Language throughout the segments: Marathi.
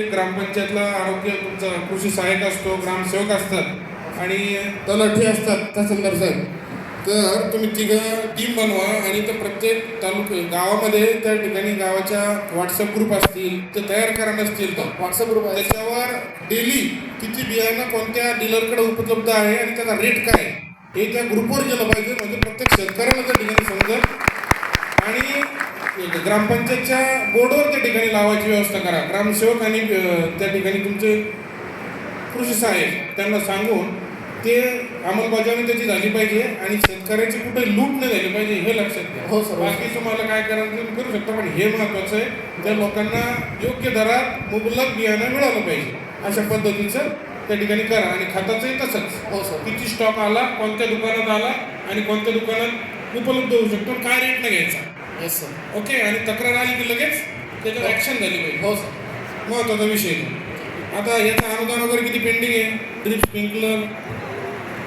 ग्रामपंचायतला आरोग्य तुमचा कृषी सहाय्यक असतो, ग्रामसेवक असतात आणि तलाठी असतात तहसीलदार साहेब. तर तुम्ही तिघं टीम बनवा आणि तर प्रत्येक गावामध्ये त्या ठिकाणी गावाच्या व्हॉट्सअप ग्रुप असतील ते तयार करा. नसतील तर व्हॉट्सअप ग्रुप आहे, त्याच्यावर डेली किती बियाणं कोणत्या डीलरकडे उपलब्ध आहे आणि त्याचा रेट काय हे त्या ग्रुपवर गेलं पाहिजे. म्हणजे प्रत्येक शेतकऱ्याला त्या ठिकाणी समजेल आणि ग्रामपंचायतच्या बोर्डवर त्या ठिकाणी लावायची व्यवस्था करा. ग्रामसेवक आणि त्या ठिकाणी तुमचे कृषी सहाय्यक त्यांना सांगून ते अंमलबजावणी त्याची झाली पाहिजे आणि शेतकऱ्याची कुठे लूट नाही झाली पाहिजे हे लक्षात घ्या. हो सर, बाकी तुम्हाला काय करायचं तुम्ही करू शकता, पण हे महत्वाचं आहे त्या लोकांना योग्य दरात मुबलक बियाणं मिळालं पाहिजे अशा पद्धतीचं त्या ठिकाणी करा. आणि खताचंही तसंच. हो सर, किती स्टॉक आला, कोणत्या दुकानात आला आणि कोणत्या दुकानात उपलब्ध होऊ शकतो, काय रेट न घ्यायचा. Yes sir. ओके. आणि तक्रार आली की लगेच त्याच्यावर ॲक्शन झाली पाहिजे. हो सर, महत्त्वाचा विषय. आता याचं अनुदान वगैरे किती पेंडिंग आहे? ड्रिप स्प्रिंकलर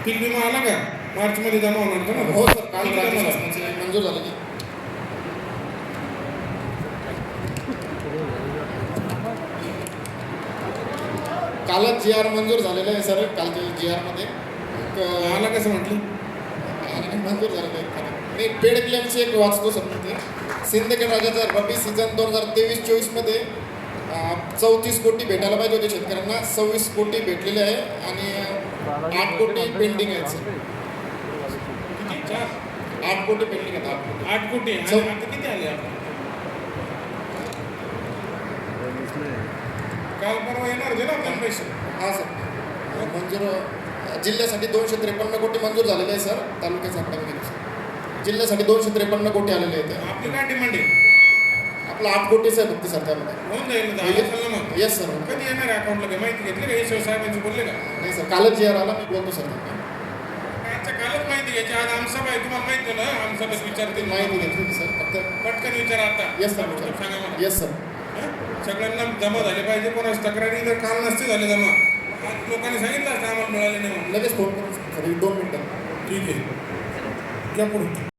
पीक विमा आला का? मार्चमध्ये जमा होणार होता ना? हो सर, काल मंजूर झालं की कालच जी आर मंजूर झालेलं आहे सर. कालच्या जी आरमध्ये आला कसं म्हटलं मंजूर झालेलं आहे. मी पेड क्लेमची एक वाचतो सर. ते सिंदखेड राजाचा रब्बी सीझन 2023-24 मध्ये 34 कोटी भेटायला पाहिजे होते शेतकऱ्यांना, 26 कोटी भेटलेले आहे आणि 8 कोटी पेंडिंग आहेत सर. 8 कोटी पेंडिंग आहेत. 8 कोटी किती आले? काल परवा येणार होते ना पैसे? हां सर, मंजूर जिल्ह्यासाठी 253 कोटी मंजूर झालेले आहे सर. तालुक्याचा आकड्यामध्ये जिल्ह्यासाठी 253 कोटी आलेले आहेत. आपली काय डिमांड आहे? आपलं 8 कोटीच आहे फक्त सर. त्यामध्ये होऊन जाईल मग. Yes sir. कधी येणार अकाउंटला काही माहिती घेतली का? यशवंत साहेबांची बोलले का? नाही सर, कालच जी आर आला. मी बोलतो सर. अच्छा, कालच माहिती घ्यायची. आज आमसभा आहे, तुम्हाला माहिती ना? आमसभेत विचारतील. माहिती घेतली सर. फक्त पटकन विचारा आता. येस सर, सांगा मला. Yes sir. सगळ्यांना जमा झाले पाहिजे. कोणाच तक्रारी जर काल नसते झाले जमा, लोकांनी सांगितलं असतं आम्हाला मिळाले नाही. लगेच फोन करू सर. 2 मिनिटं. ठीक आहे, घ्या पुढे.